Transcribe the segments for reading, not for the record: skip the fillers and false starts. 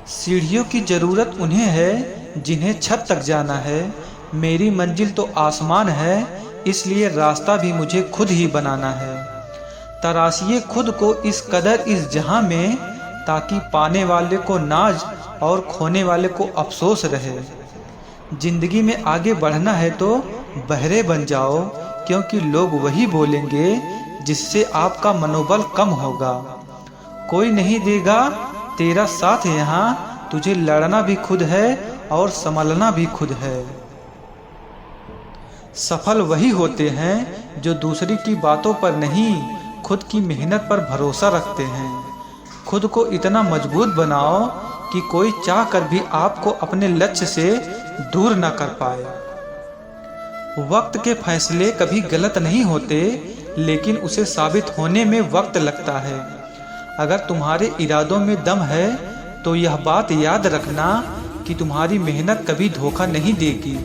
सीढ़ियों की ज़रूरत उन्हें है जिन्हें छत तक जाना है। मेरी मंजिल तो आसमान है, इसलिए रास्ता भी मुझे खुद ही बनाना है। तराशिए खुद को इस कदर इस जहां में, ताकि पाने वाले को नाज और खोने वाले को अफसोस रहे। जिंदगी में आगे बढ़ना है तो बहरे बन जाओ, क्योंकि लोग वही बोलेंगे जिससे आपका मनोबल कम होगा। कोई नहीं देगा तेरा साथ यहाँ, तुझे लड़ना भी खुद है और संभलना भी खुद है। सफल वही होते हैं जो दूसरी की बातों पर नहीं, खुद की मेहनत पर भरोसा रखते हैं। खुद को इतना मजबूत बनाओ कि कोई चाह कर भी आपको अपने लक्ष्य से दूर न कर पाए। वक्त के फैसले कभी गलत नहीं होते, लेकिन उसे साबित होने में वक्त लगता है। अगर तुम्हारे इरादों में दम है तो यह बात याद रखना कि तुम्हारी मेहनत कभी धोखा नहीं देगी।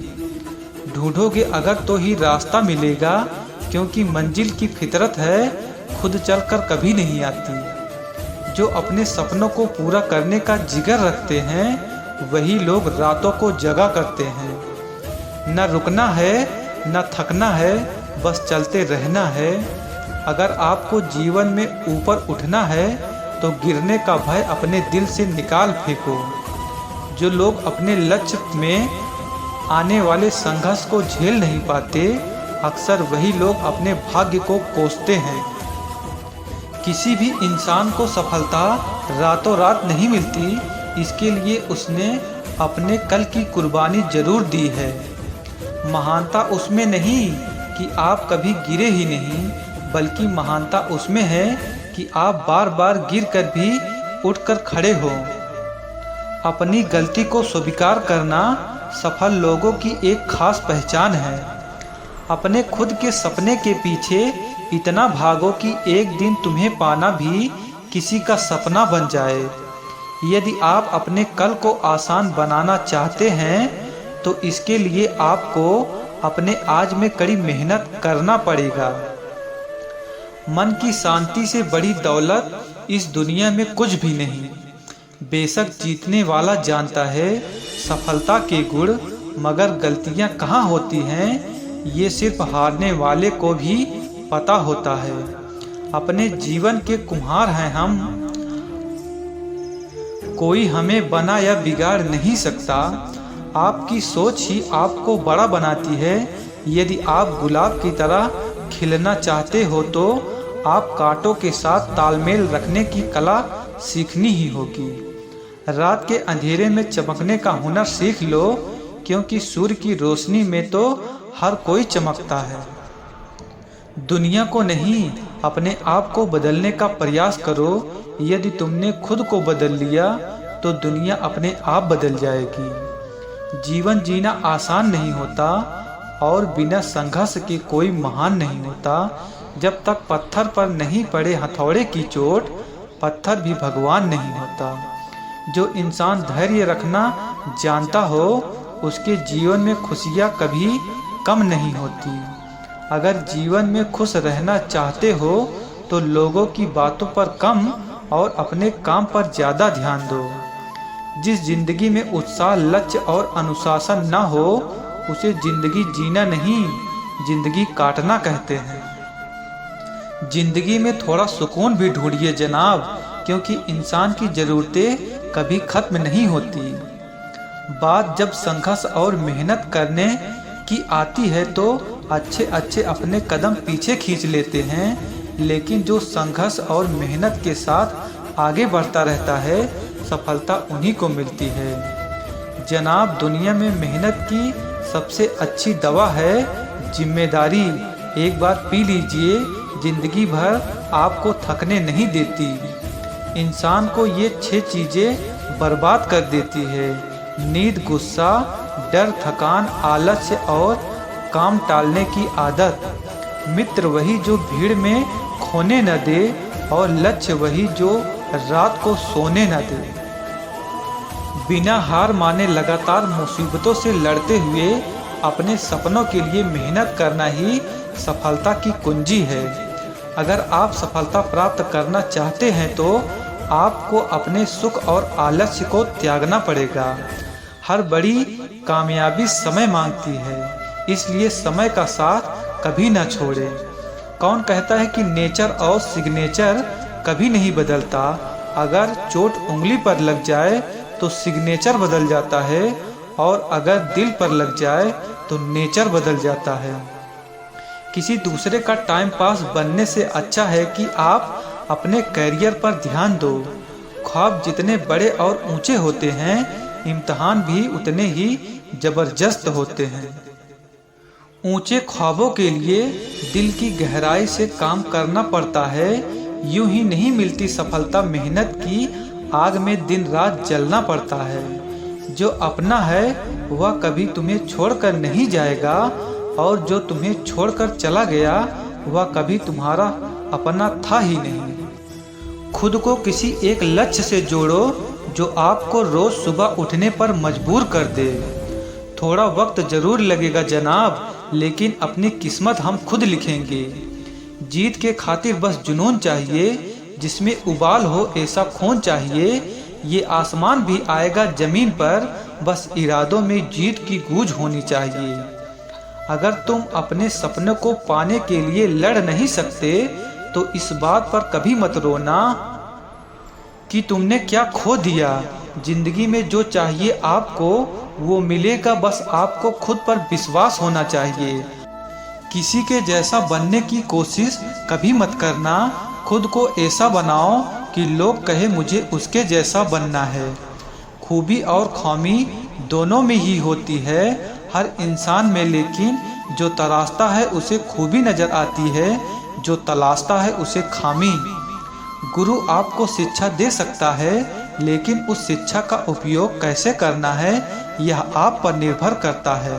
ढूंढोगे अगर तो ही रास्ता मिलेगा, क्योंकि मंजिल की फितरत है, खुद चलकर कभी नहीं आती। जो अपने सपनों को पूरा करने का जिगर रखते हैं, वही लोग रातों को जगा करते हैं। न रुकना है न थकना है, बस चलते रहना है। अगर आपको जीवन में ऊपर उठना है तो गिरने का भय अपने दिल से निकाल फेंको। जो लोग अपने लक्ष्य में आने वाले संघर्ष को झेल नहीं पाते, अक्सर वही लोग अपने भाग्य को कोसते हैं। किसी भी इंसान को सफलता रातों रात नहीं मिलती, इसके लिए उसने अपने कल की कुर्बानी जरूर दी है। महानता उसमें नहीं कि आप कभी गिरे ही नहीं, बल्कि महानता उसमें है कि आप बार बार गिर कर भी उठकर खड़े हो। अपनी गलती को स्वीकार करना सफल लोगों की एक खास पहचान है। अपने खुद के सपने के पीछे इतना भागो कि एक दिन तुम्हें पाना भी किसी का सपना बन जाए। यदि आप अपने कल को आसान बनाना चाहते हैं तो इसके लिए आपको अपने आज में कड़ी मेहनत करना पड़ेगा। मन की शांति से बड़ी दौलत इस दुनिया में कुछ भी नहीं। बेशक जीतने वाला जानता है सफलता के गुण, मगर गलतियां कहाँ होती हैं ये सिर्फ हारने वाले को भी पता होता है। अपने जीवन के कुम्हार हैं हम, कोई हमें बना या बिगाड़ नहीं सकता। आपकी सोच ही आपको बड़ा बनाती है। यदि आप गुलाब की तरह खिलना चाहते हो तो आप कांटों के साथ तालमेल रखने की कला सीखनी ही होगी। रात के अंधेरे में चमकने का हुनर सीख लो, क्योंकि सूर्य की रोशनी में तो हर कोई चमकता है। दुनिया को नहीं, अपने आप को बदलने का प्रयास करो। यदि तुमने खुद को बदल लिया तो दुनिया अपने आप बदल जाएगी। जीवन जीना आसान नहीं होता और बिना संघर्ष के कोई महान नहीं होता। जब तक पत्थर पर नहीं पड़े हथौड़े की चोट, पत्थर भी भगवान नहीं होता। जो इंसान धैर्य रखना जानता हो, उसके जीवन में खुशियाँ कभी कम नहीं होती। अगर जीवन में खुश रहना चाहते हो तो लोगों की बातों पर कम और अपने काम पर ज़्यादा ध्यान दो। जिस जिंदगी में उत्साह, लक्ष्य और अनुशासन न हो, उसे जिंदगी जीना नहीं, जिंदगी काटना कहते हैं। जिंदगी में थोड़ा सुकून भी ढूंढिए जनाब, क्योंकि इंसान की ज़रूरतें कभी खत्म नहीं होती। बात जब संघर्ष और मेहनत करने की आती है तो अच्छे अच्छे अपने कदम पीछे खींच लेते हैं, लेकिन जो संघर्ष और मेहनत के साथ आगे बढ़ता रहता है, सफलता उन्हीं को मिलती है। जनाब, दुनिया में मेहनत की सबसे अच्छी दवा है जिम्मेदारी। एक बार पी लीजिए, जिंदगी भर आपको थकने नहीं देती। इंसान को ये 6 चीज़ें बर्बाद कर देती है: नींद, गुस्सा, डर, थकान, आलस्य और काम टालने की आदत। मित्र वही जो भीड़ में खोने न दे, और लक्ष्य वही जो रात को सोने न दे। बिना हार माने लगातार मुसीबतों से लड़ते हुए अपने सपनों के लिए मेहनत करना ही सफलता की कुंजी है। अगर आप सफलता प्राप्त करना चाहते हैं तो आपको अपने सुख और आलस्य को त्यागना पड़ेगा। हर बड़ी कामयाबी समय मांगती है, इसलिए समय का साथ कभी ना छोड़े। कौन कहता है कि नेचर और सिग्नेचर कभी नहीं बदलता? अगर चोट उंगली पर लग जाए तो सिग्नेचर बदल जाता है, और अगर दिल पर लग जाए तो नेचर बदल जाता है। किसी दूसरे का टाइम पास बनने से अच्छा है कि आप अपने करियर पर ध्यान दो। ख्वाब जितने बड़े और ऊंचे होते हैं, इम्तिहान भी उतने ही जबरदस्त होते हैं। ऊंचे ख्वाबों के लिए दिल की गहराई से काम करना पड़ता है। यूं ही नहीं मिलती सफलता, मेहनत की आग में दिन रात जलना पड़ता है। जो अपना है वह कभी तुम्हें छोड़कर नहीं जाएगा, और जो तुम्हें छोड़कर चला गया वह कभी तुम्हारा अपना था ही नहीं। खुद को किसी एक लक्ष्य से जोड़ो जो आपको रोज सुबह उठने पर मजबूर कर दे। थोड़ा वक्त जरूर लगेगा जनाब, लेकिन अपनी किस्मत हम खुद लिखेंगे। जीत के खातिर बस जुनून चाहिए, जिसमें उबाल हो ऐसा खून चाहिए। ये आसमान भी आएगा जमीन पर, बस इरादों में जीत की गूंज होनी चाहिए। अगर तुम अपने सपने को पाने के लिए लड़ नहीं सकते तो इस बात पर कभी मत रोना कि तुमने क्या खो दिया। जिंदगी में जो चाहिए आपको वो मिलेगा, बस आपको खुद पर विश्वास होना चाहिए। किसी के जैसा बनने की कोशिश कभी मत करना। खुद को ऐसा बनाओ कि लोग कहे मुझे उसके जैसा बनना है। खूबी और खामी दोनों में ही होती है हर इंसान में, लेकिन जो तराशता है उसे खूबी नजर आती है, जो तलाशता है उसे खामी। गुरु आपको शिक्षा दे सकता है, लेकिन उस शिक्षा का उपयोग कैसे करना है यह आप पर निर्भर करता है।